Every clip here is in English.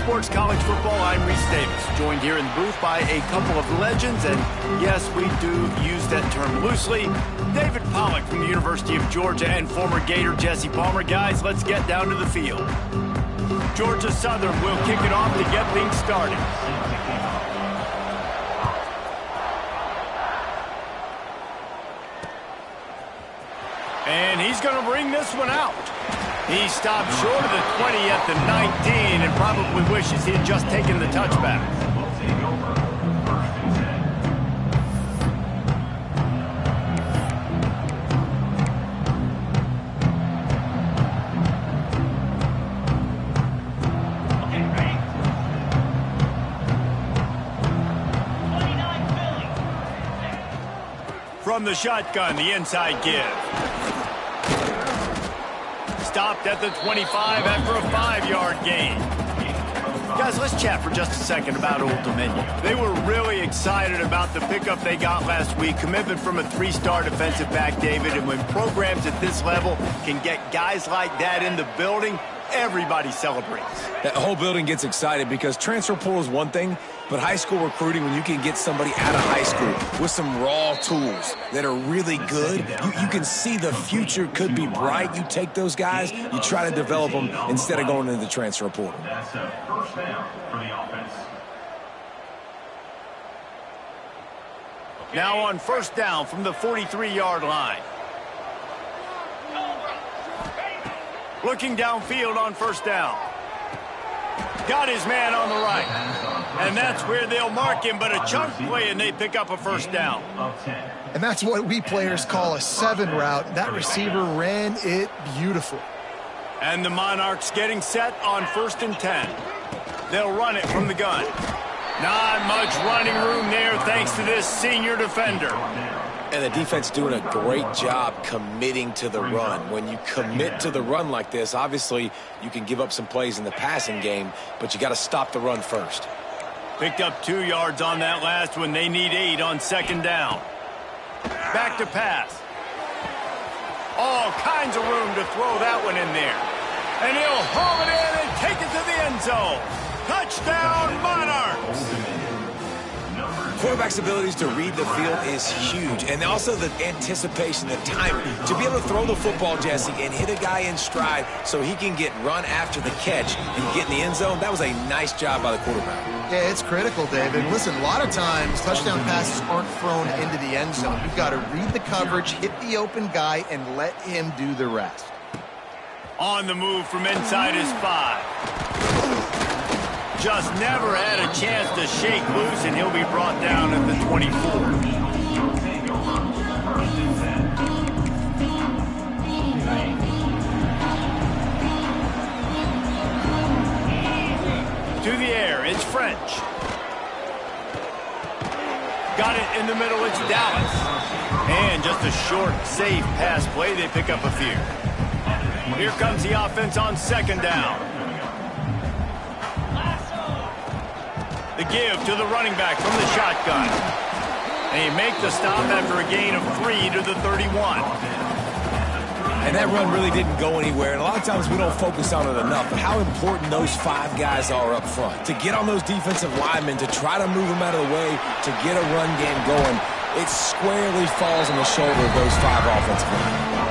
Sports College Football, I'm Reese Davis, joined here in the booth by a couple of legends, and yes, we do use that term loosely. David Pollack from the University of Georgia and former Gator Jesse Palmer. Guys, let's get down to the field. Georgia Southern will kick it off to get things started. And he's going to bring this one out. He stopped short of the 20 at the 19 and probably wishes he had just taken the touchback. From the shotgun, the inside give. Stopped at the 25 after a 5-yard gain. Guys, let's chat for just a second about Old Dominion. They were really excited about the pickup they got last week. Commitment from a 3-star defensive back, David. And when programs at this level can get guys like that in the building, everybody celebrates. That whole building gets excited because transfer portal is one thing, but high school recruiting, when you can get somebody out of high school with some raw tools that are really good, you can see the future could be bright. You take those guys, you try to develop them instead of going into the transfer portal. That's a first down for the offense. Now on first down from the 43-yard line. Looking downfield on first down. Got his man on the right. And that's where they'll mark him, but a chunk play and they pick up a first down. And that's what we players call a 7 route. That receiver ran it beautiful. And the Monarchs getting set on 1st and 10. They'll run it from the gun. Not much running room there thanks to this senior defender. And the defense doing a great job committing to the run. When you commit to the run like this, obviously you can give up some plays in the passing game, but you got to stop the run first. Picked up 2 yards on that last one. They need 8 on 2nd down. Back to pass. All kinds of room to throw that one in there. And he'll haul it in and take it to the end zone. Touchdown, Monarchs! Quarterback's abilities to read the field is huge, and also the anticipation, the timing. To be able to throw the football, Jesse, and hit a guy in stride so he can get run after the catch and get in the end zone, that was a nice job by the quarterback. Yeah, it's critical, David. Listen, a lot of times touchdown passes aren't thrown into the end zone. You've got to read the coverage, hit the open guy, and let him do the rest. On the move from inside his 5. Just never had a chance to shake loose, and he'll be brought down at the 24. To the air, it's French. Got it in the middle, it's Dallas. And just a short, safe pass play, they pick up a few. Here comes the offense on 2nd down. The give to the running back from the shotgun. They make the stop after a gain of 3 to the 31. And that run really didn't go anywhere. And a lot of times we don't focus on it enough, but how important those 5 guys are up front. To get on those defensive linemen, to try to move them out of the way, to get a run game going, it squarely falls on the shoulder of those 5 offensive linemen.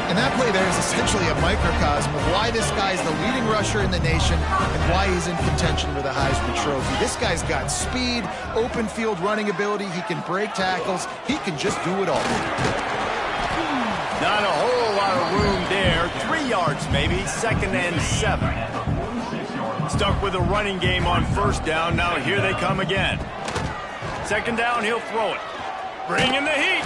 And that play there is essentially a microcosm of why this guy's the leading rusher in the nation and why he's in contention for the Heisman Trophy. This guy's got speed, open field running ability. He can break tackles. He can just do it all. Not a whole lot of room there. 3 yards maybe. 2nd and 7. Stuck with a running game on 1st down. Now here they come again. 2nd down, he'll throw it. Bringing the heat.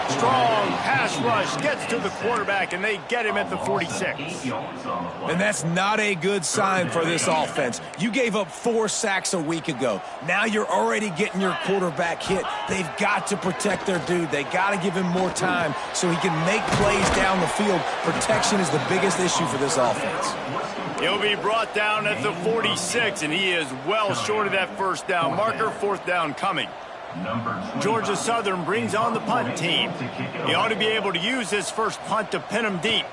Strong pass rush gets to the quarterback, and they get him at the 46. And that's not a good sign for this offense. You gave up 4 sacks a week ago. Now you're already getting your quarterback hit. They've got to protect their dude. They got to give him more time so he can make plays down the field. Protection is the biggest issue for this offense. He'll be brought down at the 46, and he is well short of that 1st down marker. 4th down coming. Georgia Southern brings on the punt team. He ought to be able to use his first punt to pin him deep.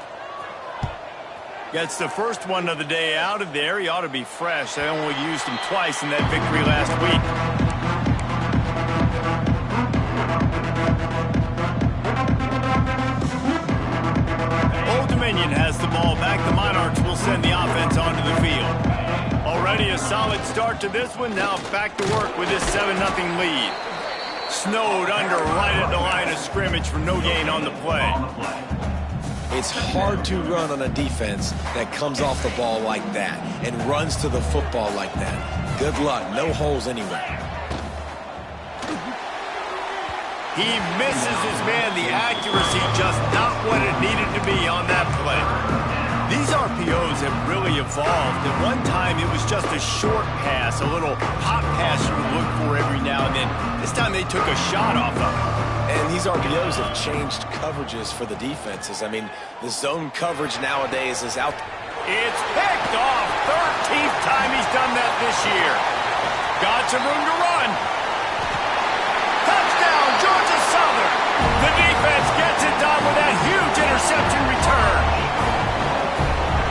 Gets the first one of the day out of there. He ought to be fresh. They only used him twice in that victory last week. Old Dominion has the ball back. The Monarchs will send the offense onto the field. Already a solid start to this one. Now back to work with this 7-0 lead. Snowed under right at the line of scrimmage for no gain on the play. It's hard to run on a defense that comes off the ball like that and runs to the football like that. Good luck. No holes anywhere. He misses his man. The accuracy just not what it needed to be on that play. These RPOs have really evolved. At one time, it was just a short pass, a little hot pass you would look for every now and then. This time, they took a shot off of it. And these RPOs have changed coverages for the defenses. I mean, the zone coverage nowadays is out. It's picked off. 13th time he's done that this year. Got some room to run. Touchdown, Georgia Southern. The defense gets it done with that huge interception return.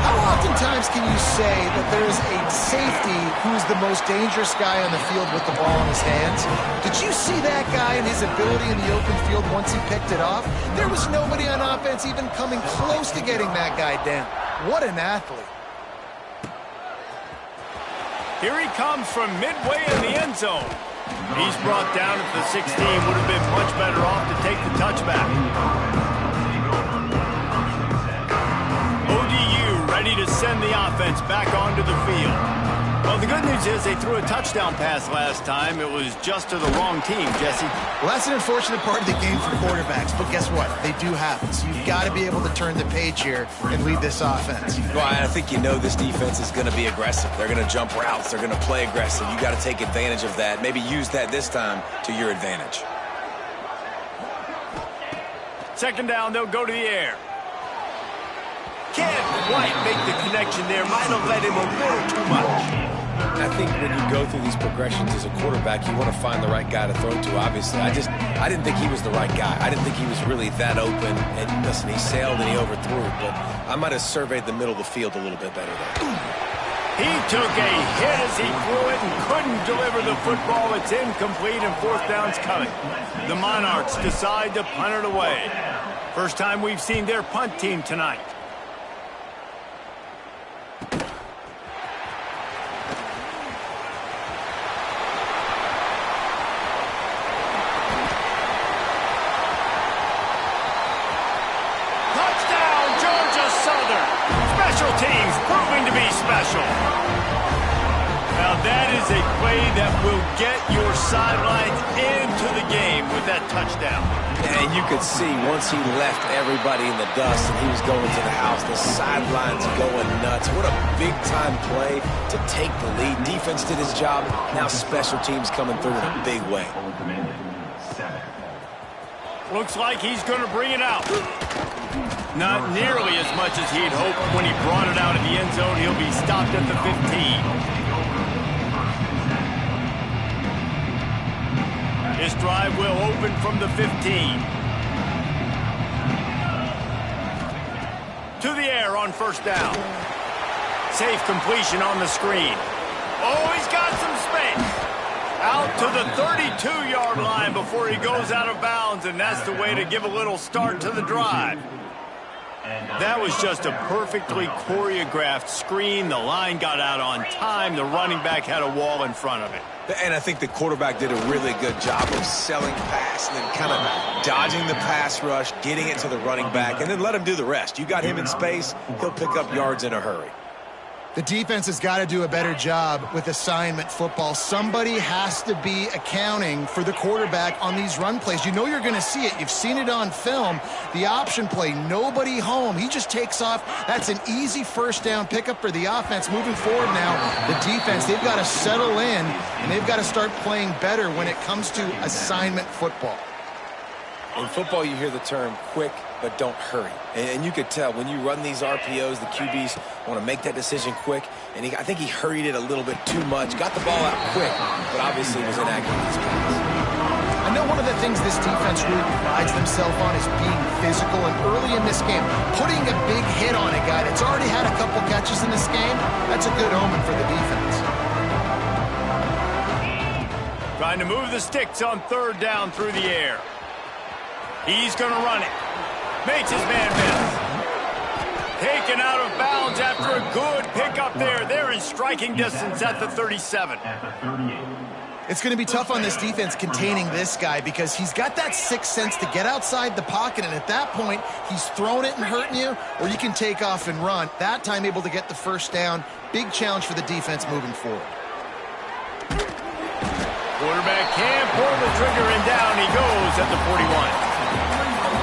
How oftentimes can you say that there is a safety who's the most dangerous guy on the field with the ball in his hands? Did you see that guy and his ability in the open field once he picked it off? There was nobody on offense even coming close to getting that guy down. What an athlete. Here he comes from midway in the end zone. He's brought down at the 16. Would have been much better off to take the touchback. ODU ready to send the offense back onto the field. Well, the good news is they threw a touchdown pass last time. It was just to the wrong team, Jesse. Well, that's an unfortunate part of the game for quarterbacks, but guess what? They do happen. So you've got to be able to turn the page here and lead this offense. Well, I think you know this defense is going to be aggressive. They're going to jump routes. They're going to play aggressive. You got to take advantage of that. Maybe use that this time to your advantage. Second down, they'll go to the air. Can't quite make the connection there. Might have led him a little too much. I think when you go through these progressions as a quarterback, you want to find the right guy to throw to, obviously. I didn't think he was the right guy. I didn't think he was really that open. And listen, he sailed and he overthrew it, but I might have surveyed the middle of the field a little bit better there. He took a hit as he threw it and couldn't deliver the football. It's incomplete and fourth down's coming. The Monarchs decide to punt it away. First time we've seen their punt team tonight. Teams proving to be special. Now that is a play that will get your sidelines into the game with that touchdown. And you could see once he left everybody in the dust and he was going to the house, the sidelines going nuts. What a big-time play to take the lead. Defense did his job. Now special teams coming through in a big way. Looks like he's going to bring it out. Not nearly as much as he'd hoped when he brought it out in the end zone. He'll be stopped at the 15. This drive will open from the 15. To the air on first down. Safe completion on the screen. Oh, he's got some space. Out to the 32-yard line before he goes out of bounds, and that's the way to give a little start to the drive. That was just a perfectly choreographed screen. The line got out on time. The running back had a wall in front of it. And I think the quarterback did a really good job of selling pass and then kind of dodging the pass rush, getting it to the running back, and then let him do the rest. You got him in space, he'll pick up yards in a hurry. The defense has got to do a better job with assignment football. Somebody has to be accounting for the quarterback on these run plays. You know you're going to see it. You've seen it on film. The option play, nobody home. He just takes off. That's an easy first down pickup for the offense. Moving forward now, the defense, they've got to settle in, and they've got to start playing better when it comes to assignment football. In football, you hear the term quick, but don't hurry. And you could tell when you run these RPOs, the QBs want to make that decision quick. And I think he hurried it a little bit too much. Got the ball out quick, but obviously was inaccurate. You know, one of the things this defense really prides themselves on is being physical, and early in this game, putting a big hit on a guy that's already had a couple catches in this game, that's a good omen for the defense. Trying to move the sticks on third down through the air. He's going to run it. Makes his man miss. Taken out of bounds after a good pickup there. They're in striking distance at the 37. It's going to be tough on this defense containing this guy because he's got that sixth sense to get outside the pocket, and at that point, he's throwing it and hurting you, or you can take off and run. That time able to get the first down. Big challenge for the defense moving forward. Quarterback can pull the trigger, and down he goes at the 41.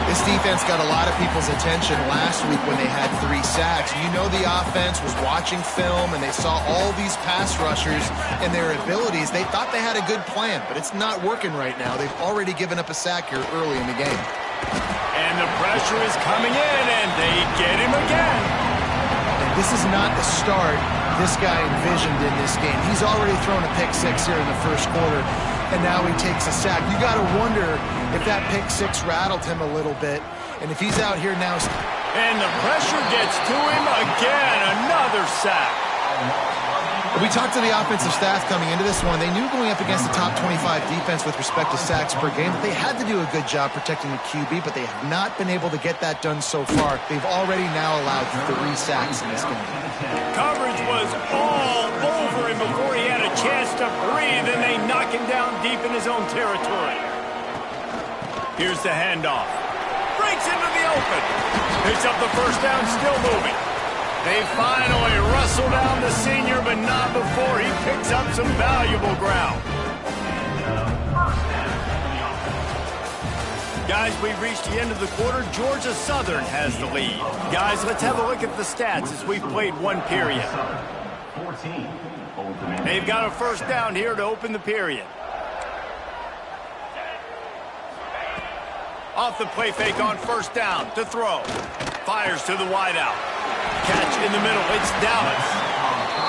This defense got a lot of people's attention last week when they had 3 sacks. You know the offense was watching film, and they saw all these pass rushers and their abilities. They thought they had a good plan, but it's not working right now. They've already given up a sack here early in the game. And the pressure is coming in, and they get him again. And this is not the start this guy envisioned in this game. He's already thrown a pick 6 here in the first quarter, and now he takes a sack. You got to wonder if that pick 6 rattled him a little bit, and if he's out here now. And the pressure gets to him again. Another sack. We talked to the offensive staff coming into this one. They knew going up against the top 25 defense with respect to sacks per game, that they had to do a good job protecting the QB, but they have not been able to get that done so far. They've already now allowed 3 sacks in this game. Coverage was all over him before he had a chance to breathe, and they knock him down deep in his own territory. Here's the handoff. Breaks into the open. Picks up the first down, still moving. They finally wrestle down the senior, but not before he picks up some valuable ground. Guys, we've reached the end of the quarter. Georgia Southern has the lead. Guys, let's have a look at the stats as we've played 1 period. They've got a first down here to open the period. Off the play fake on first down to throw. Fires to the wideout. Catch in the middle. It's Dallas.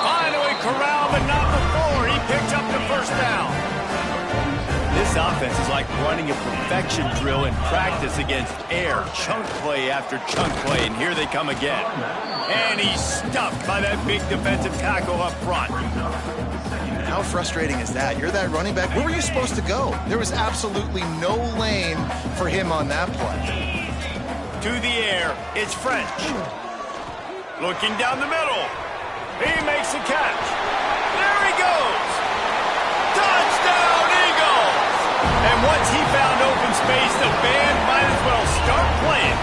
Finally corralled, but not before he picks up the first down. This offense is like running a perfection drill in practice against air. Chunk play after chunk play, and here they come again. And he's stuffed by that big defensive tackle up front. How frustrating is that? You're that running back. Where were you supposed to go? There was absolutely no lane for him on that play. To the air, it's French. Looking down the middle. He makes a catch. There he goes. Touchdown, Eagles! And once he found open space, the band might as well start playing.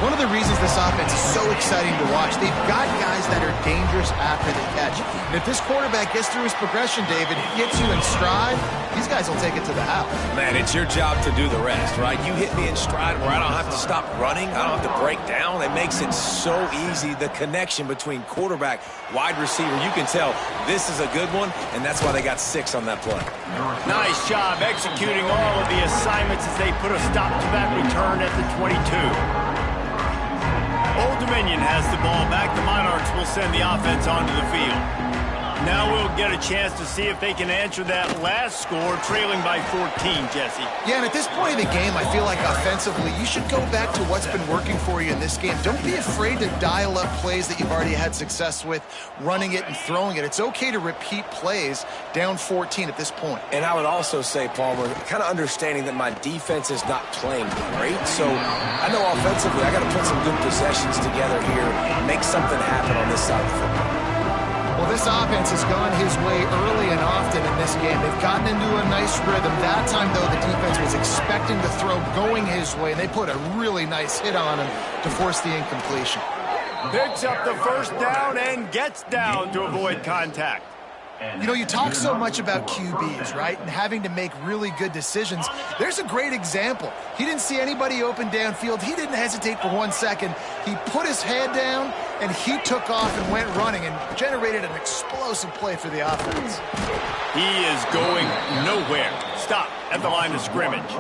One of the reasons this offense is so exciting to watch, they've got guys that are dangerous after the catch. And if this quarterback gets through his progression, David, gets you in stride, these guys will take it to the house. Man, it's your job to do the rest, right? You hit me in stride where I don't have to stop running. I don't have to break down. It makes it so easy, the connection between quarterback, wide receiver. You can tell this is a good one, and that's why they got 6 on that play. Nice job executing all of the assignments as they put a stop to that return at the 22. Old Dominion has the ball back. The Monarchs will send the offense onto the field. Now we'll get a chance to see if they can answer that last score, trailing by 14, Jesse. Yeah, and at this point of the game, I feel like offensively, you should go back to what's been working for you in this game. Don't be afraid to dial up plays that you've already had success with, running it and throwing it. It's okay to repeat plays down 14 at this point. And I would also say, Palmer, kind of understanding that my defense is not playing great, so I know offensively I got to put some good possessions together here, make something happen on this side of the football. Well, this offense has gone his way early and often in this game. They've gotten into a nice rhythm. That time, though, the defense was expecting the throw going his way, and they put a really nice hit on him to force the incompletion. Picks up the first down and gets down to avoid contact. You know, you talk so much about QBs, right, and having to make really good decisions. There's a great example. He didn't see anybody open downfield. He didn't hesitate for 1 second. He put his head down, and he took off and went running and generated an explosive play for the offense. He is going nowhere. Stop at the line of scrimmage.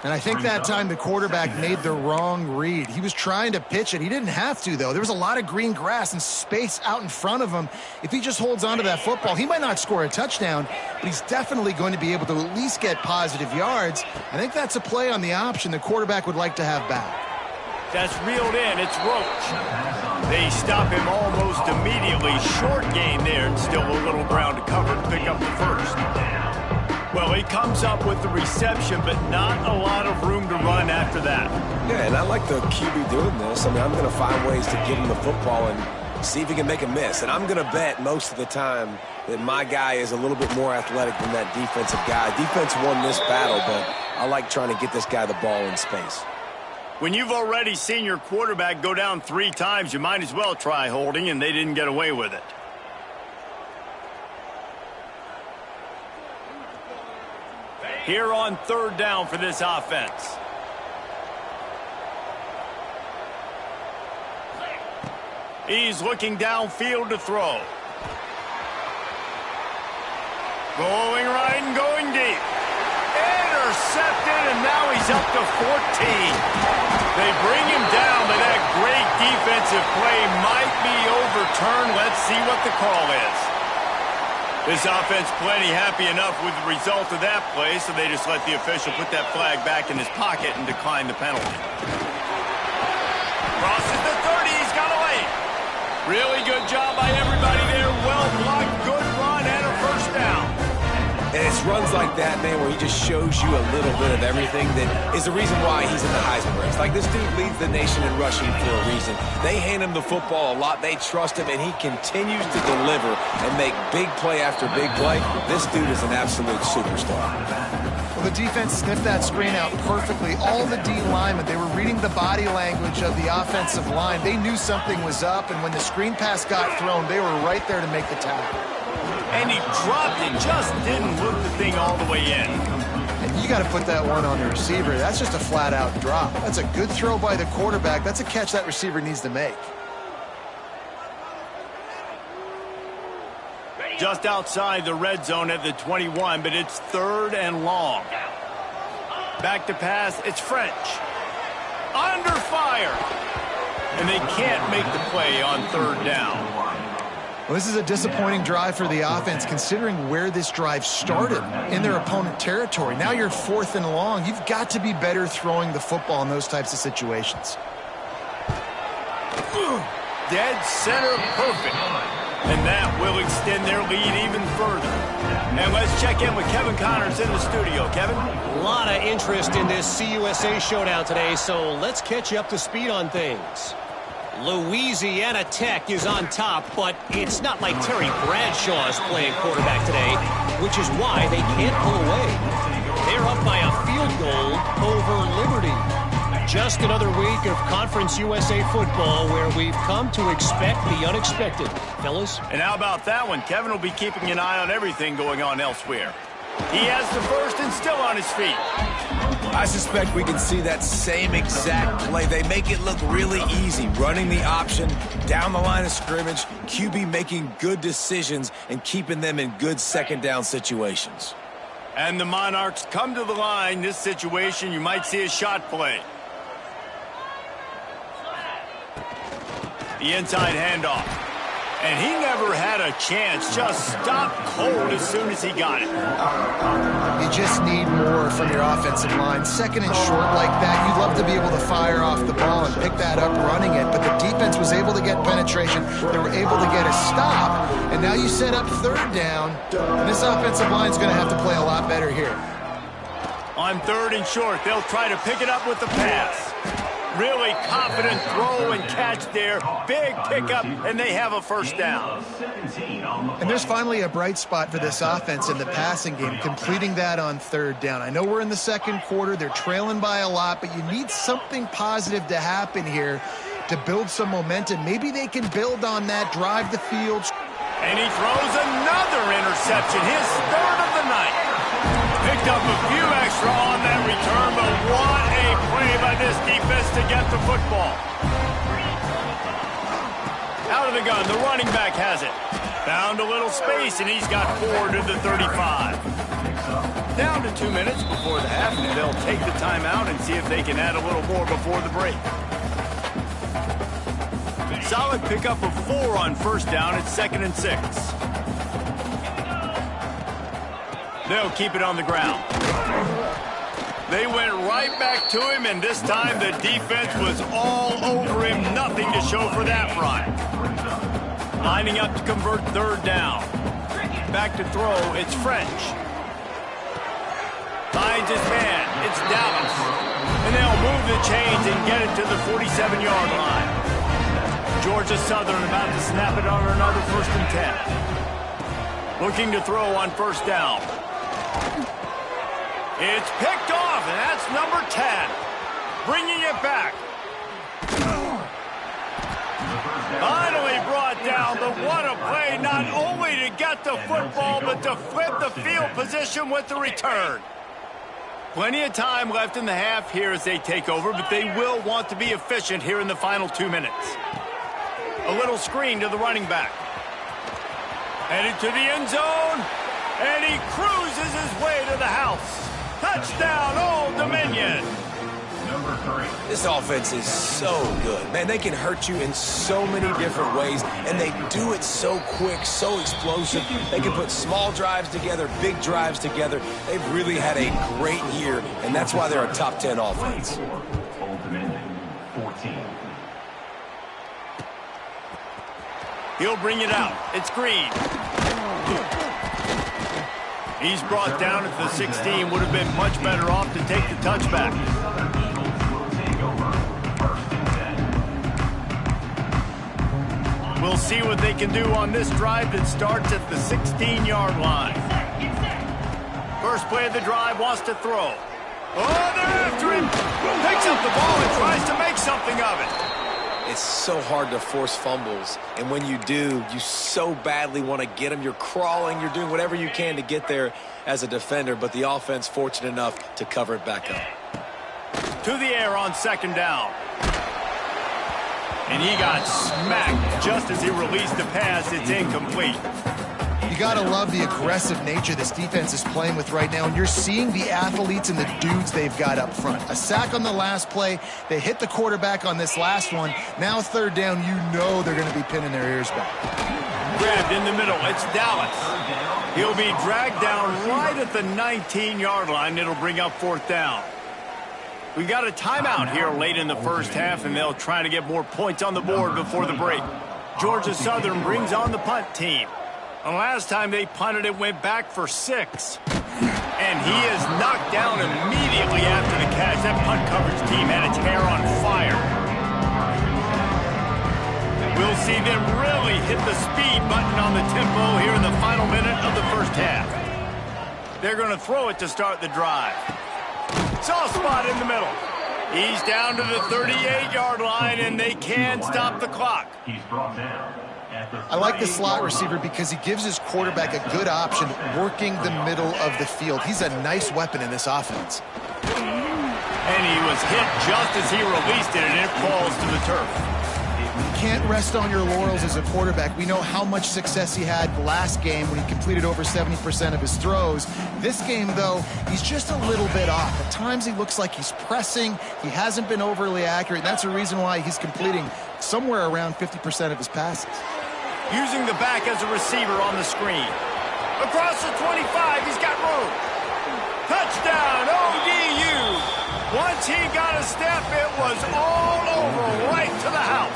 And I think that time the quarterback made the wrong read. He was trying to pitch it. He didn't have to, though. There was a lot of green grass and space out in front of him. If he just holds on to that football, he might not score a touchdown, but he's definitely going to be able to at least get positive yards. I think that's a play on the option the quarterback would like to have back. That's reeled in. It's Roach. They stop him almost immediately. Short gain there, and still a little ground to cover to pick up the first. Well, he comes up with the reception, but not a lot of room to run after that. Yeah, and I like the QB doing this. I mean, I'm going to find ways to give him the football and see if he can make a miss. And I'm going to bet most of the time that my guy is a little bit more athletic than that defensive guy. Defense won this battle, but I like trying to get this guy the ball in space. When you've already seen your quarterback go down 3 times, you might as well try holding, and they didn't get away with it. Here on 3rd down for this offense. He's looking downfield to throw. Going right and going deep. Intercepted, and now he's up to 14. They bring him down, but that great defensive play might be overturned. Let's see what the call is. This offense plenty happy enough with the result of that play, so they just let the official put that flag back in his pocket and decline the penalty. Crosses the 30, he's got away. Really good job by everybody there. Well blocked, good run, and a first down. And it's runs like that, man, where he just shows you a little bit of everything that is the reason why he's in the Heisman race. Like, this dude leads the nation in rushing for a reason. They hand him the football a lot. They trust him, and he continues to deliver and make big play after big play. This dude is an absolute superstar. Well, the defense sniffed that screen out perfectly. All the D linemen, they were reading the body language of the offensive line. They knew something was up, and when the screen pass got thrown, they were right there to make the tackle. And he dropped it, just didn't look the thing all the way in. And you got to put that one on the receiver. That's just a flat-out drop. That's a good throw by the quarterback. That's a catch that receiver needs to make. Just outside the red zone at the 21, but it's 3rd and long. Back to pass, it's French. Under fire. And they can't make the play on 3rd down. Well, this is a disappointing drive for the offense, considering where this drive started in their opponent territory. Now you're 4th and long. You've got to be better throwing the football in those types of situations. Dead center, perfect. And that will extend their lead even further. And let's check in with Kevin Connors in the studio. Kevin? A lot of interest in this CUSA showdown today, so let's catch you up to speed on things. Louisiana Tech is on top, but it's not like Terry Bradshaw's playing quarterback today, which is why they can't pull away. They're up by a field goal over Liberty. Just another week of Conference USA football where we've come to expect the unexpected. Fellas? And how about that one? Kevin will be keeping an eye on everything going on elsewhere. He has the first and still on his feet. I suspect we can see that same exact play. They make it look really easy, running the option down the line of scrimmage, QB making good decisions and keeping them in good 2nd down situations. And the Monarchs come to the line. This situation, you might see a shot play. The inside handoff. And he never had a chance. Just stopped cold as soon as he got it. You just need more from your offensive line. 2nd and short like that, you'd love to be able to fire off the ball and pick that up running it. But the defense was able to get penetration. They were able to get a stop. And now you set up 3rd down. And this offensive line is going to have to play a lot better here. On 3rd and short, they'll try to pick it up with the pass. Really confident throw and catch there. Big pickup, and they have a first down. And there's finally a bright spot for this offense in the passing game, completing that on 3rd down. I know we're in the 2nd quarter. They're trailing by a lot, but you need something positive to happen here to build some momentum. Maybe they can build on that, drive the field. And he throws another interception, his 3rd of the night. Picked up a few extra on that return, but what a play by this defense to get the football. Out of the gun, the running back has it. Found a little space, and he's got 4 to the 35. Down to 2 minutes before the half, and they'll take the timeout and see if they can add a little more before the break. Solid pickup of 4 on first down. It's 2nd and 6. They'll keep it on the ground. They went right back to him, and this time the defense was all over him. Nothing to show for that run. Lining up to convert 3rd down. Back to throw, it's French. Finds his man, it's Dallas. And they'll move the chains and get it to the 47-yard line. Georgia Southern about to snap it on another 1st and 10. Looking to throw on first down. It's picked off, and that's number 10. Bringing it back. Finally brought down, but what a play, not only to get the football, but to flip the field position with the return. Plenty of time left in the half here as they take over, but they will want to be efficient here in the final 2 minutes. A little screen to the running back. Headed to the end zone, and he cruises his way to the house. Touchdown, Old Dominion. Number 3. This offense is so good. Man, they can hurt you in so many different ways, and they do it so quick, so explosive. They can put small drives together, big drives together. They've really had a great year, and that's why they're a top 10 offense. Old Dominion, 14. He'll bring it out. It's Green. He's brought down at the 16. Would have been much better off to take the touchback. We'll see what they can do on this drive that starts at the 16-yard line. First play of the drive, wants to throw. Oh, they're after him. Picks up the ball and tries to make something of it. It's so hard to force fumbles, and when you do, you so badly want to get them. You're crawling, you're doing whatever you can to get there as a defender, but the offense fortunate enough to cover it back up. To the air on 2nd down. And he got smacked just as he released the pass. It's incomplete. You got to love the aggressive nature this defense is playing with right now, and you're seeing the athletes and the dudes they've got up front. A sack on the last play. They hit the quarterback on this last one. Now 3rd down, you know they're going to be pinning their ears back. Grabbed in the middle. It's Dallas. He'll be dragged down right at the 19-yard line. It'll bring up 4th down. We got a timeout here late in the first half, and they'll try to get more points on the board before the break. Georgia Southern brings on the punt team. And last time they punted, it went back for 6. And he is knocked down immediately after the catch. That punt coverage team had its hair on fire. We'll see them really hit the speed button on the tempo here in the final minute of the first half. They're going to throw it to start the drive. Soft spot in the middle. He's down to the 38-yard line, and they can stop the clock. He's brought down. I like the slot receiver because he gives his quarterback a good option working the middle of the field. He's a nice weapon in this offense. And he was hit just as he released it, and it falls to the turf. You can't rest on your laurels as a quarterback. We know how much success he had last game when he completed over 70% of his throws. This game, though, he's just a little bit off. At times he looks like he's pressing. He hasn't been overly accurate. That's a reason why he's completing somewhere around 50% of his passes. Using the back as a receiver on the screen. Across the 25, he's got room. Touchdown, ODU. Once he got a step, it was all over, right to the house.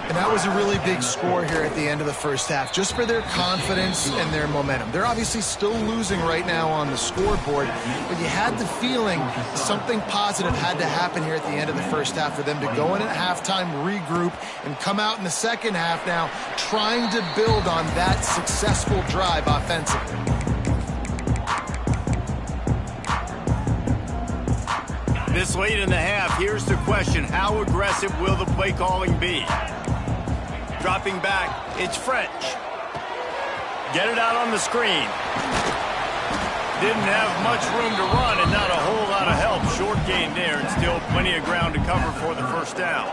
And that was a really big score here at the end of the first half, just for their confidence and their momentum. They're obviously still losing right now on the scoreboard, but you had the feeling something positive had to happen here at the end of the first half for them to go in at halftime, regroup, and come out in the second half now trying to build on that successful drive offensively. This late in the half, here's the question. How aggressive will the play calling be? Dropping back, it's French. Get it out on the screen. Didn't have much room to run and not a whole lot of help. Short gain there and still plenty of ground to cover for the first down.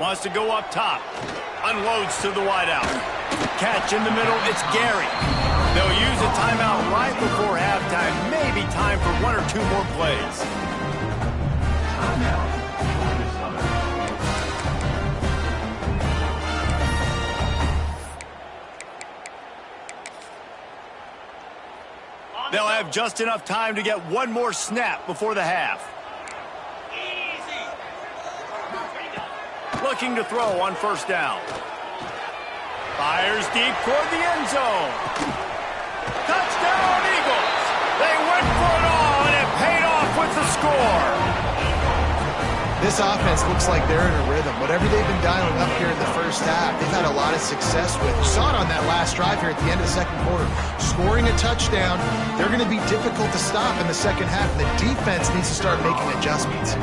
Wants to go up top. Unloads to the wideout. Catch in the middle. It's Gary. They'll use a timeout right before halftime. Maybe time for one or two more plays. Timeout. Georgia Southern. They'll have just enough time to get one more snap before the half. Looking to throw on first down. Fires deep toward the end zone. Touchdown, Eagles! They went for it all, and it paid off with the score. This offense looks like they're in a rhythm. Whatever they've been dialing up here in the first half, they've had a lot of success with. You saw it on that last drive here at the end of the second quarter. Scoring a touchdown, they're going to be difficult to stop in the second half, and the defense needs to start making adjustments.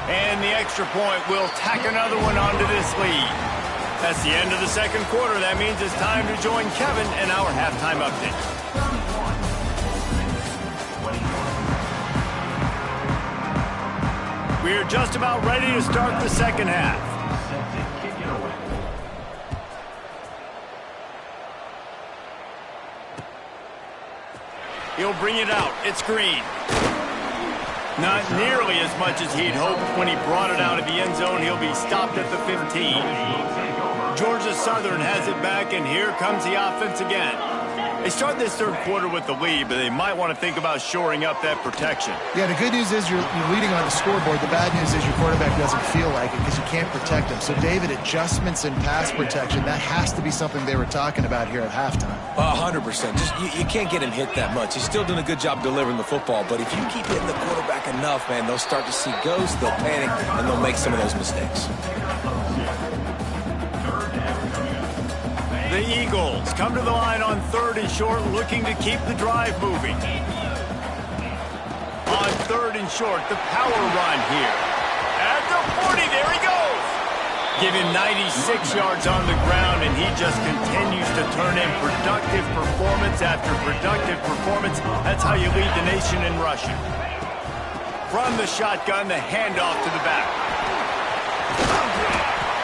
And the extra point will tack another one onto this lead. That's the end of the second quarter. That means it's time to join Kevin in our halftime update. We're just about ready to start the second half. Set to kick it away. He'll bring it out. It's Green. Not nearly as much as he'd hoped when he brought it out of the end zone. He'll be stopped at the 15. Georgia Southern has it back, and here comes the offense again. They start this third quarter with the lead, but they might want to think about shoring up that protection. Yeah, the good news is you're leading on the scoreboard. The bad news is your quarterback doesn't feel like it because you can't protect him. So, David, adjustments in pass protection, that has to be something they were talking about here at halftime. 100%. Just you can't get him hit that much. He's still doing a good job delivering the football, but if you keep hitting the quarterback enough, man, they'll start to see ghosts, they'll panic, and they'll make some of those mistakes. The Eagles come to the line on third and short, looking to keep the drive moving. On third and short, the power run here. At the 40, there he goes. Give him 96 yards on the ground, and he just continues to turn in productive performance after productive performance. That's how you lead the nation in rushing. From the shotgun, the handoff to the back.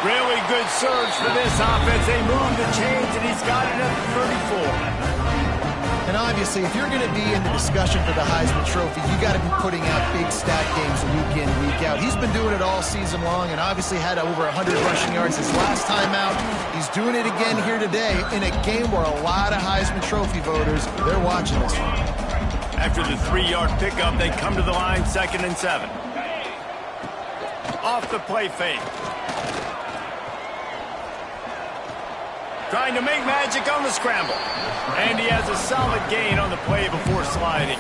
Really good surge for this offense. They move the chains, and he's got it at the 34. And obviously, if you're going to be in the discussion for the Heisman Trophy, you got to be putting out big stat games week in, week out. He's been doing it all season long and obviously had over 100 rushing yards his last time out. He's doing it again here today in a game where a lot of Heisman Trophy voters, they're watching this one. After the 3-yard pickup, they come to the line, 2nd and 7. Off the play fake. Trying to make magic on the scramble. And he has a solid gain on the play before sliding.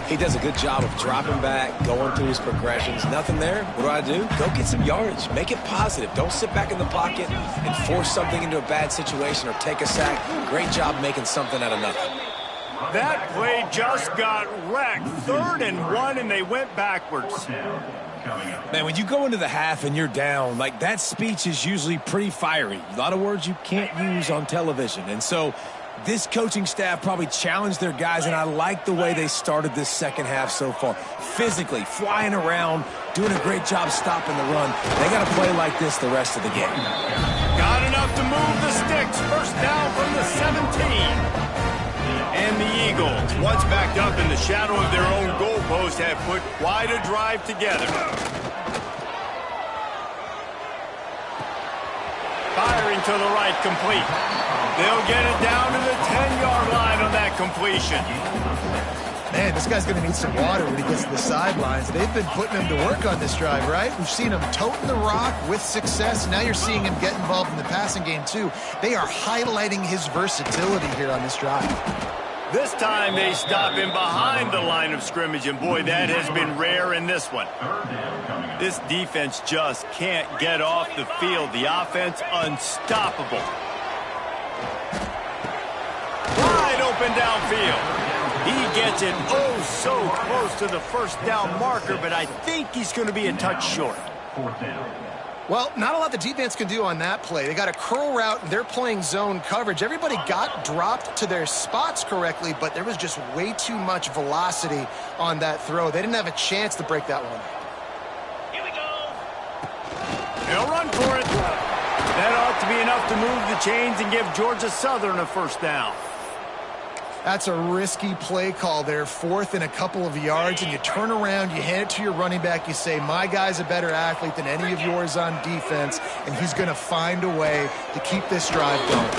He does a good job of dropping back, going through his progressions. Nothing there. What do? Go get some yardage. Make it positive. Don't sit back in the pocket and force something into a bad situation or take a sack. Great job making something out of nothing. That play just got wrecked. 3rd and 1, and they went backwards. Man, when you go into the half and you're down, like that speech is usually pretty fiery. A lot of words you can't use on television. And so this coaching staff probably challenged their guys, and I like the way they started this second half so far. Physically, flying around, doing a great job stopping the run. They got to play like this the rest of the game. Got enough to move the sticks. First down from the 17. And the Eagles, once backed up in the shadow of their own goalpost, have put quite a drive together. Firing to the right, complete. They'll get it down to the 10-yard line on that completion. Man, this guy's going to need some water when he gets to the sidelines. They've been putting him to work on this drive, right? We've seen him toting the rock with success. Now you're seeing him get involved in the passing game, too. They are highlighting his versatility here on this drive. This time they stop him behind the line of scrimmage, and boy, that has been rare in this one. This defense just can't get off the field. The offense unstoppable. Wide open downfield. He gets it so close to the first down marker, but I think he's going to be a touch short. 4th down. Well, not a lot the defense can do on that play. They got a curl route, and they're playing zone coverage. Everybody got dropped to their spots correctly, but there was just way too much velocity on that throw. They didn't have a chance to break that one. They'll run for it. That ought to be enough to move the chains and give Georgia Southern a first down. That's a risky play call there, 4th and a couple of yards, and you turn around, you hand it to your running back, you say, my guy's a better athlete than any of yours on defense, and he's going to find a way to keep this drive going.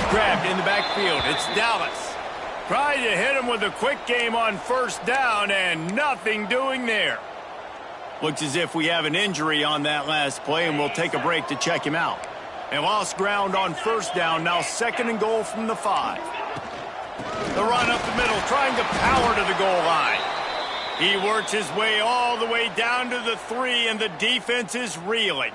Grabbed in the backfield. It's Dallas. Trying to hit him with a quick game on first down, and nothing doing there. Looks as if we have an injury on that last play, and we'll take a break to check him out. They lost ground on first down, now 2nd and goal from the 5. The run up the middle, trying to power to the goal line. He works his way all the way down to the 3, and the defense is reeling.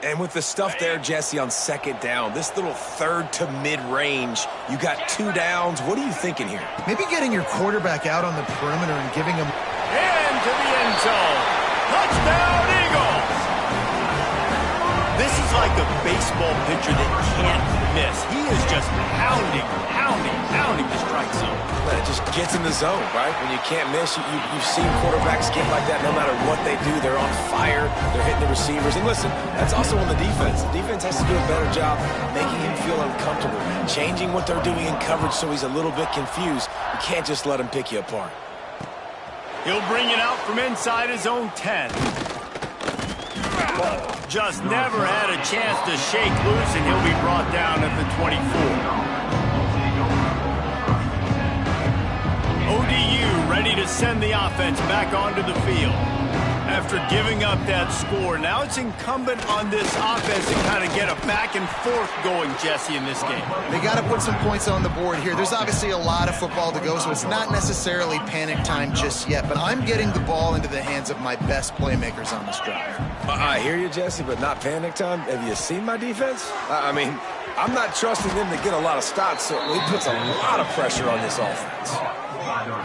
And with the stuff there, Jesse, on 2nd down, this little 3rd to mid-range, you got 2 downs. What are you thinking here? Maybe getting your quarterback out on the perimeter and giving him... Into the end zone. Touchdown, Eagles! This is like a baseball pitcher that can't miss. He is just pounding the strike zone. But it just gets in the zone, right? When you can't miss, you've seen quarterbacks get like that no matter what they do. They're on fire. They're hitting the receivers. And listen, that's also on the defense. The defense has to do a better job making him feel uncomfortable, changing what they're doing in coverage so he's a little bit confused. You can't just let him pick you apart. He'll bring it out from inside his own 10. Just never had a chance to shake loose, and he'll be brought down at the 24. ODU ready to send the offense back onto the field. After giving up that score, now it's incumbent on this offense to kind of get a back and forth going, Jesse, in this game. They got to put some points on the board here. There's obviously a lot of football to go, so it's not necessarily panic time just yet, but I'm getting the ball into the hands of my best playmakers on this drive. I hear you, Jesse, but not panic time. Have you seen my defense? I mean, I'm not trusting them to get a lot of stops, so it puts a lot of pressure on this offense.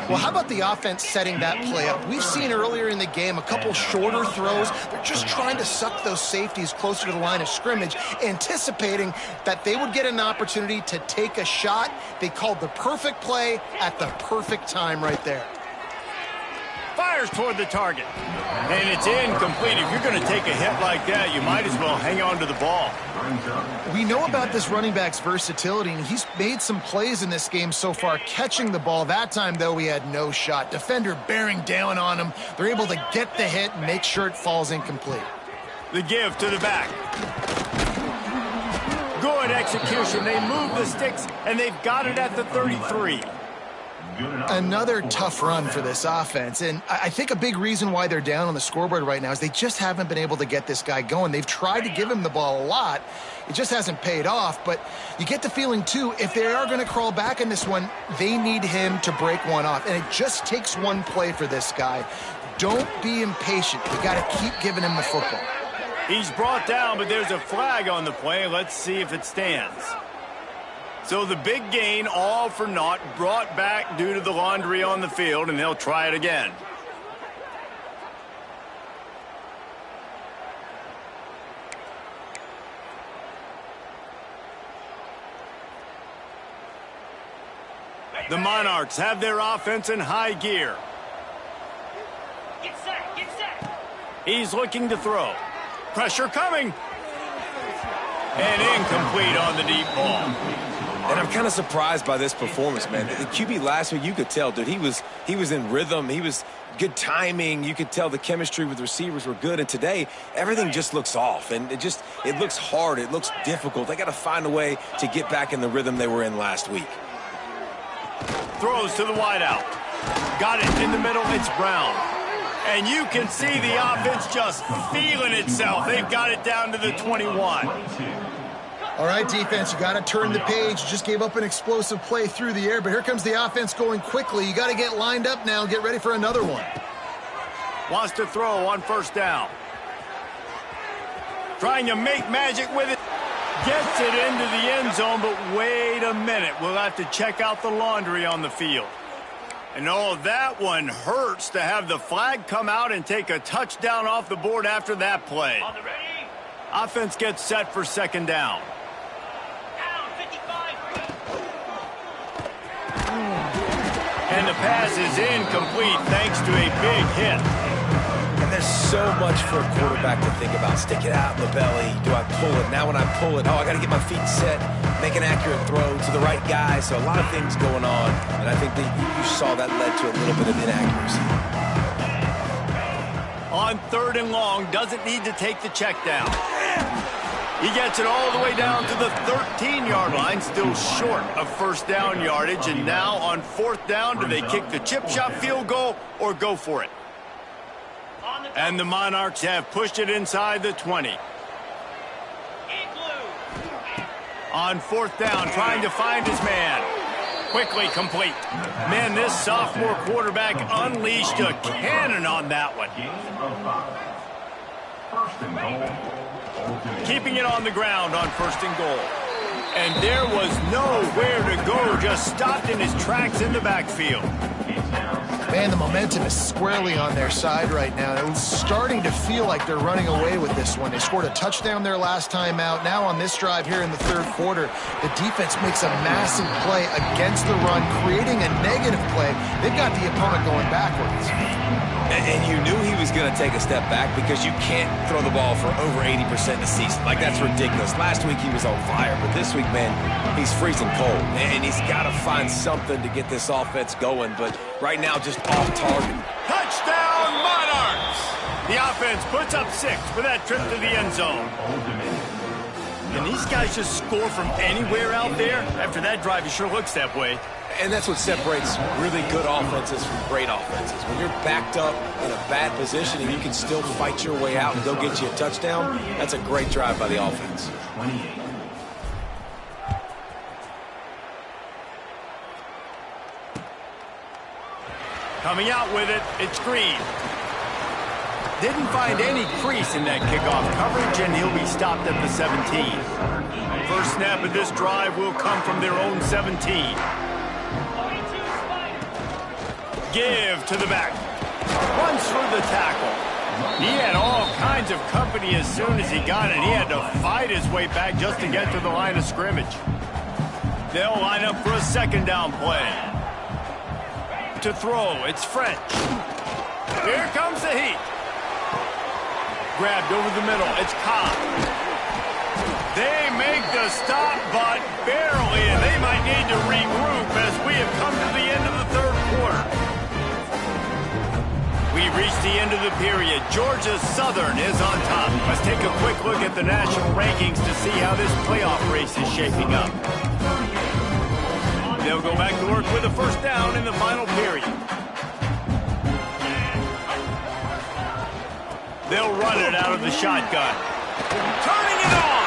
Well, how about the offense setting that play up? We've seen earlier in the game a couple shorter throws. They're just trying to suck those safeties closer to the line of scrimmage, anticipating that they would get an opportunity to take a shot. They called the perfect play at the perfect time right there. Fires toward the target. And it's incomplete. If you're going to take a hit like that, you might as well hang on to the ball. We know about this running back's versatility, and he's made some plays in this game so far catching the ball. That time, though, he had no shot. Defender bearing down on him. They're able to get the hit and make sure it falls incomplete. The give to the back. Good execution. They move the sticks, and they've got it at the 33. Another tough run for this offense, and I think a big reason why they're down on the scoreboard right now is they just haven't been able to get this guy going. They've tried to give him the ball a lot. It just hasn't paid off, but you get the feeling, too, if they are going to crawl back in this one, they need him to break one off, and it just takes one play for this guy. Don't be impatient. You got to keep giving him the football. He's brought down, but there's a flag on the play. Let's see if it stands. So the big gain, all for naught, brought back due to the laundry on the field, and they'll try it again. The Monarchs have their offense in high gear. Get set, get set. He's looking to throw. Pressure coming. And incomplete on the deep ball. And I'm kind of surprised by this performance, man. The QB last week, you could tell, dude, he was in rhythm. He was good timing. You could tell the chemistry with the receivers were good. And today, everything just looks off. And it looks hard. It looks difficult. They got to find a way to get back in the rhythm they were in last week. Throws to the wideout. Got it in the middle. It's Brown. And you can see the offense just feeling itself. They've got it down to the 21. All right, defense, you got to turn the page. You just gave up an explosive play through the air, but here comes the offense going quickly. You got to get lined up now and get ready for another one. Wants to throw on first down. Trying to make magic with it. Gets it into the end zone, but wait a minute. We'll have to check out the laundry on the field. And oh, that one hurts to have the flag come out and take a touchdown off the board after that play. On the ready. Offense gets set for second down. Down 55. And the pass is incomplete thanks to a big hit. And there's so much for a quarterback to think about. Stick it out in the belly. Do I pull it? Now when I pull it, I got to get my feet set, make an accurate throw to the right guy. So a lot of things going on, and I think that you saw that led to a little bit of inaccuracy. On 3rd and long, doesn't need to take the check down. He gets it all the way down to the 13-yard line, still short of first down yardage. And now on 4th down, do they kick the chip shot field goal or go for it? And the Monarchs have pushed it inside the 20. On 4th down, trying to find his man. Quickly complete. Man, this sophomore quarterback unleashed a cannon on that one. Keeping it on the ground on 1st and goal. And there was nowhere to go, just stopped in his tracks in the backfield. Man, the momentum is squarely on their side right now. It was starting to feel like they're running away with this one. They scored a touchdown their last time out. Now on this drive here in the 3rd quarter, the defense makes a massive play against the run, creating a negative play. They've got the opponent going backwards. And you knew he was going to take a step back because you can't throw the ball for over 80% this season. Like, that's ridiculous. Last week he was on fire, but this week, man, he's freezing cold. And he's got to find something to get this offense going, but right now just off target. Touchdown, Monarchs! The offense puts up 6 for that trip to the end zone. Can these guys just score from anywhere out there? After that drive, it sure looks that way. And that's what separates really good offenses from great offenses. When you're backed up in a bad position and you can still fight your way out and go get you a touchdown, that's a great drive by the offense. Coming out with it, it's Green. Didn't find any crease in that kickoff coverage, and he'll be stopped at the 17. First snap of this drive will come from their own 17. Give to the back. Runs through the tackle. He had all kinds of company as soon as he got it. He had to fight his way back just to get to the line of scrimmage. They'll line up for a 2nd down play. To throw, it's French. Here comes the heat. Grabbed over the middle, it's Cobb. They make the stop, but barely, and they might need to regroup as we have come to the end of the 3rd quarter. We reached the end of the period. Georgia Southern is on top. Let's take a quick look at the national rankings to see how this playoff race is shaping up. They'll go back to work with a 1st down in the final period. They'll run it out of the shotgun. Turning it on!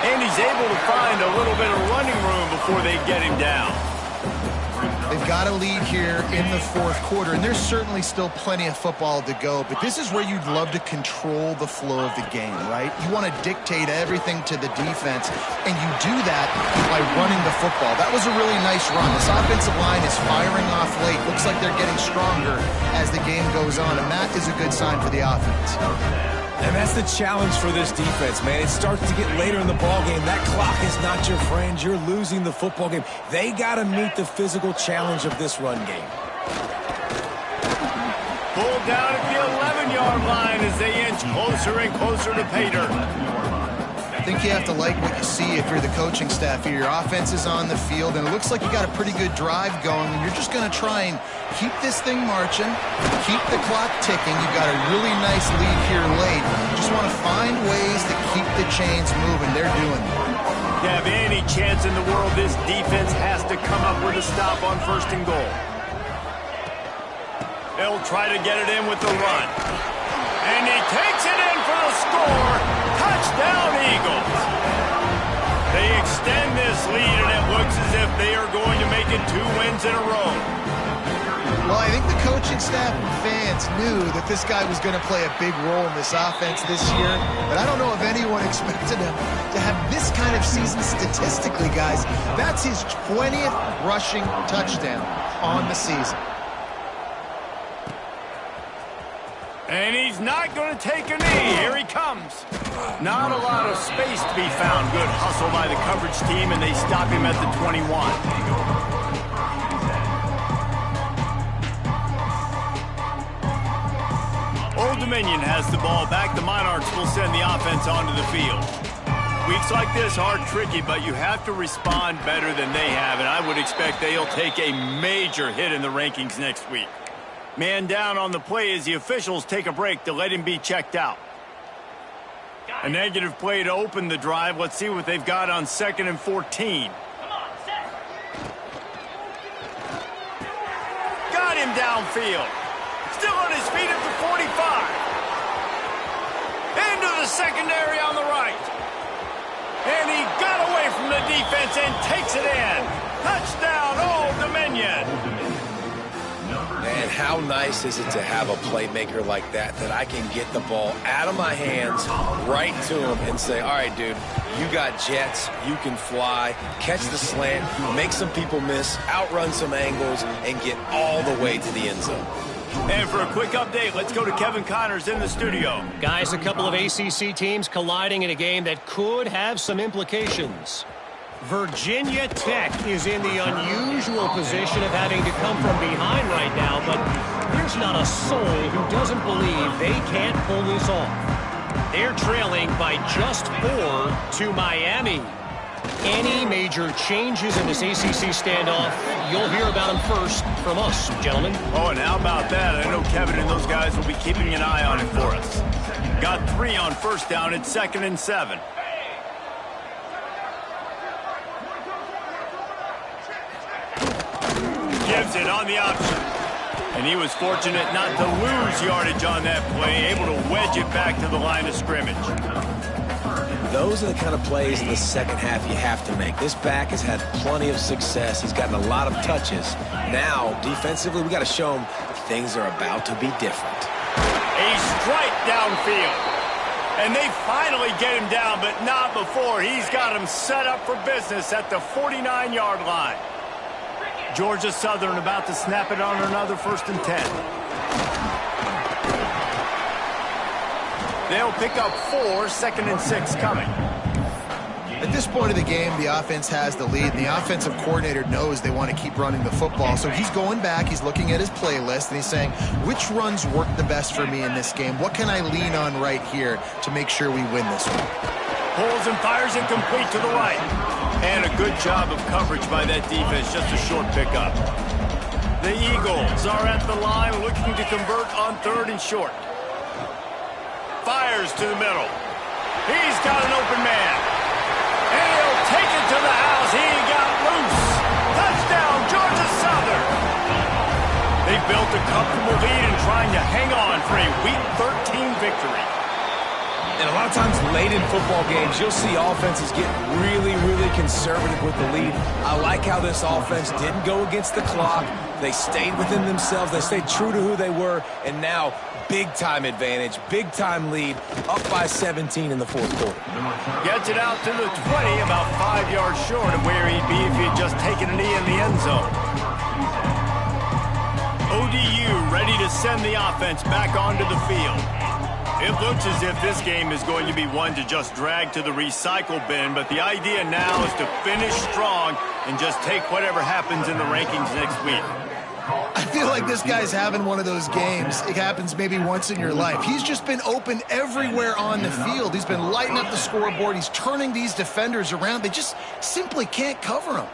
And he's able to find a little bit of running room before they get him down. They've got a lead here in the 4th quarter, and there's certainly still plenty of football to go, but this is where you'd love to control the flow of the game, right? You want to dictate everything to the defense, and you do that by running the football. That was a really nice run. This offensive line is firing off late. Looks like they're getting stronger as the game goes on, and that is a good sign for the offense. And that's the challenge for this defense, man. It starts to get later in the ballgame. That clock is not your friend. You're losing the football game. They got to meet the physical challenge of this run game. Pulled down at the 11-yard line as they inch closer and closer to pay dirt. I think you have to like what you see if you're the coaching staff here. Your offense is on the field, and it looks like you got a pretty good drive going, and you're just going to try and keep this thing marching, keep the clock ticking. You've got a really nice lead here late. Just want to find ways to keep the chains moving. They're doing it. To have any chance in the world, this defense has to come up with a stop on 1st and goal. They'll try to get it in with the run. And he takes it in for the score. Touchdown, Eagles. They extend this lead, and it looks as if they are going to make it 2 wins in a row. Well, I think the coaching staff and fans knew that this guy was going to play a big role in this offense this year, but I don't know if anyone expected him to have this kind of season statistically, guys. That's his 20th rushing touchdown on the season. And he's not going to take a knee. Here he comes. Not a lot of space to be found. Good hustle by the coverage team, and they stop him at the 21. Old Dominion has the ball back. The Monarchs will send the offense onto the field. Weeks like this are tricky, but you have to respond better than they have, and I would expect they'll take a major hit in the rankings next week. Man down on the play as the officials take a break to let him be checked out. A negative play to open the drive. Let's see what they've got on 2nd and 14. Come on, set. Got him downfield. Still on his feet at the 45. Into the secondary on the right. And he got away from the defense and takes it in. Touchdown, Old Dominion. Man, how nice is it to have a playmaker like that I can get the ball out of my hands right to him and say, all right, dude, you got jets, you can fly, catch the slant, make some people miss, outrun some angles, and get all the way to the end zone. And for a quick update, let's go to Kevin Connors in the studio. Guys, a couple of ACC teams colliding in a game that could have some implications. Virginia Tech is in the unusual position of having to come from behind right now, but there's not a soul who doesn't believe they can't pull this off. They're trailing by just 4 to Miami. Any major changes in this ACC standoff, you'll hear about them first from us, gentlemen. Oh, and how about that? I know Kevin and those guys will be keeping an eye on it for us. Got 3 on first down at 2nd and 7. Gives it on the option. And he was fortunate not to lose yardage on that play, able to wedge it back to the line of scrimmage. Those are the kind of plays in the second half you have to make. This back has had plenty of success. He's gotten a lot of touches. Now, defensively, we got to show him things are about to be different. A strike downfield. And they finally get him down, but not before. He's got him set up for business at the 49-yard line. Georgia Southern about to snap it on another 1st and 10. They'll pick up 4, 2nd and 6 coming. At this point of the game, the offense has the lead, and the offensive coordinator knows they want to keep running the football. So he's going back, he's looking at his playlist, and he's saying, which runs work the best for me in this game? What can I lean on right here to make sure we win this one? Pulls and fires it complete to the right. And a good job of coverage by that defense, just a short pickup. The Eagles are at the line looking to convert on 3rd and short. Fires to the middle. He's got an open man. And he'll take it to the house. He got loose. Touchdown, Georgia Southern. They built a comfortable lead and trying to hang on for a Week 13 victory. And a lot of times late in football games, you'll see offenses get really, really conservative with the lead. I like how this offense didn't go against the clock. They stayed within themselves. They stayed true to who they were. And now, big-time advantage, big-time lead, up by 17 in the 4th quarter. Gets it out to the 20, about 5 yards short of where he'd be if he'd just taken a knee in the end zone. ODU ready to send the offense back onto the field. It looks as if this game is going to be one to just drag to the recycle bin, but the idea now is to finish strong and just take whatever happens in the rankings next week. I feel like this guy's having one of those games. It happens maybe once in your life. He's just been open everywhere on the field. He's been lighting up the scoreboard. He's turning these defenders around. They just simply can't cover him.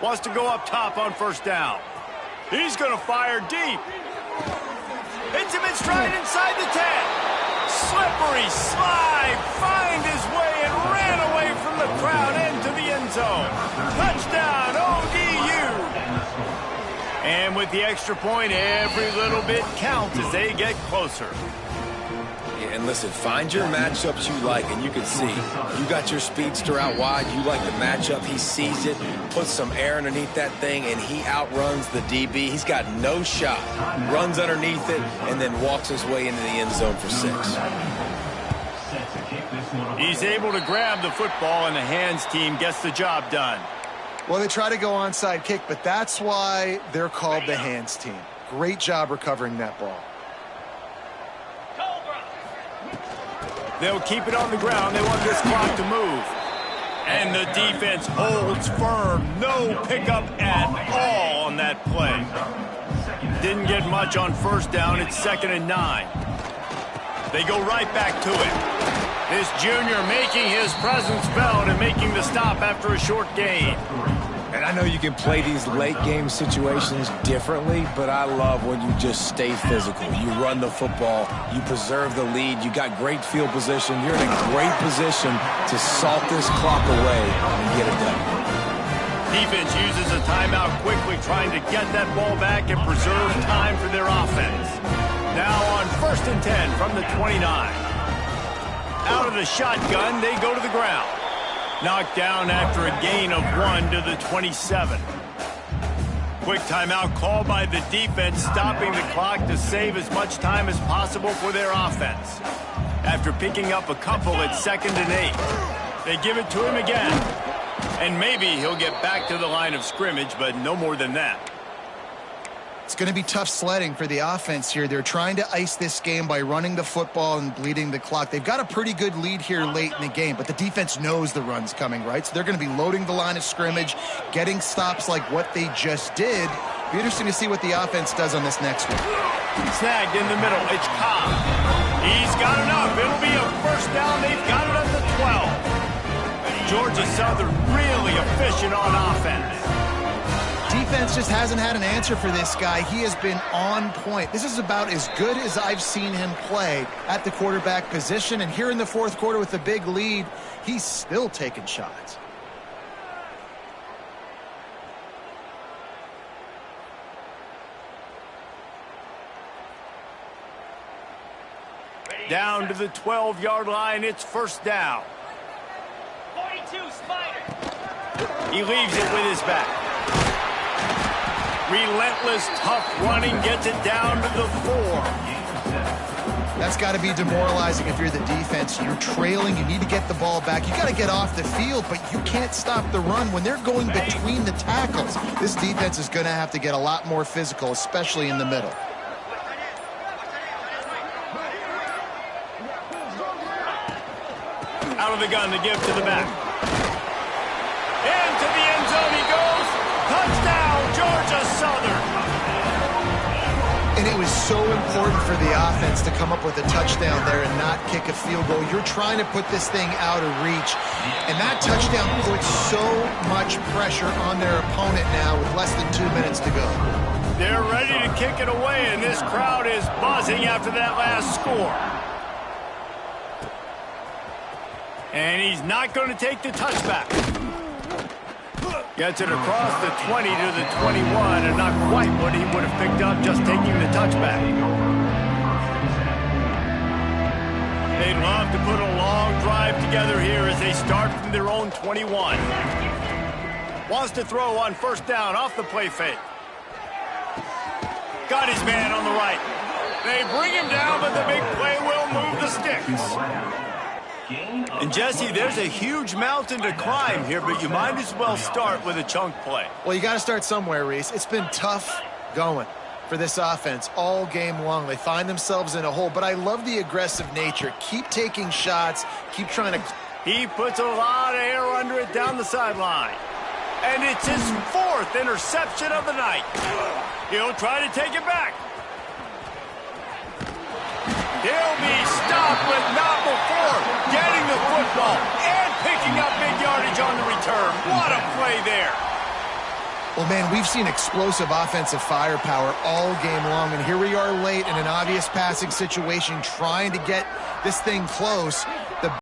Wants to go up top on 1st down. He's going to fire deep. Hits him in stride inside the 10. Slippery slide. Find his way and ran away from the crowd into the end zone. Touchdown, ODU. And with the extra point, every little bit counts as they get closer. Yeah, and listen, find your matchups you like, and you can see. You got your speedster out wide. You like the matchup. He sees it, puts some air underneath that thing, and he outruns the DB. He's got no shot. Runs underneath it, and then walks his way into the end zone for 6. He's able to grab the football, and the hands team gets the job done. Well, they try to go onside kick, but that's why they're called the hands team. Great job recovering that ball. They'll keep it on the ground. They want this clock to move. And the defense holds firm. No pickup at all on that play. Didn't get much on first down. It's 2nd and 9. They go right back to it. This junior making his presence felt and making the stop after a short gain. And I know you can play these late-game situations differently, but I love when you just stay physical. You run the football, you preserve the lead, you got great field position. You're in a great position to salt this clock away and get it done. Defense uses a timeout quickly, trying to get that ball back and preserve time for their offense. Now on 1st and 10 from the 29. Out of the shotgun, they go to the ground. Knocked down after a gain of 1 to the 27. Quick timeout called by the defense, stopping the clock to save as much time as possible for their offense. After picking up a couple at 2nd and 8. They give it to him again. And maybe he'll get back to the line of scrimmage, but no more than that. It's going to be tough sledding for the offense here. They're trying to ice this game by running the football and bleeding the clock. They've got a pretty good lead here late in the game, but the defense knows the run's coming, right? So they're going to be loading the line of scrimmage, getting stops like what they just did. Be interesting to see what the offense does on this next one. Snagged in the middle. It's Cobb. He's got enough. It'll be a first down. They've got it at the 12. Georgia Southern really efficient on offense. Defense just hasn't had an answer for this guy. He has been on point. This is about as good as I've seen him play at the quarterback position. And here in the 4th quarter with the big lead, he's still taking shots. Down to the 12-yard line. It's first down. 42, Spider. He leaves it with his back. Relentless, tough running gets it down to the 4. That's got to be demoralizing if you're the defense. You're trailing. You need to get the ball back. You got to get off the field, but you can't stop the run when they're going between the tackles. This defense is going to have to get a lot more physical, especially in the middle. Out of the gun to give to the back. Into the end zone he goes. Touchdown, Georgia Southern. And it was so important for the offense to come up with a touchdown there and not kick a field goal. You're trying to put this thing out of reach. And that touchdown puts so much pressure on their opponent now with less than 2 minutes to go. They're ready to kick it away, and this crowd is buzzing after that last score. And he's not going to take the touchback. Gets it across the 20 to the 21, and not quite what he would have picked up just taking the touchback. They'd love to put a long drive together here as they start from their own 21. Wants to throw on first down off the play fake. Got his man on the right. They bring him down, but the big play will move the sticks. And Jesse, there's a huge mountain to climb here, but you might as well start with a chunk play. Well, you got to start somewhere, Reese. It's been tough going for this offense all game long. They find themselves in a hole, but I love the aggressive nature. Keep taking shots. Keep trying to... He puts a lot of air under it down the sideline. And it's his 4th interception of the night. He'll try to take it back. He'll be stopped, but not before getting the football and picking up big yardage on the return. What a play there. Well, man, we've seen explosive offensive firepower all game long, and here we are late in an obvious passing situation trying to get this thing close.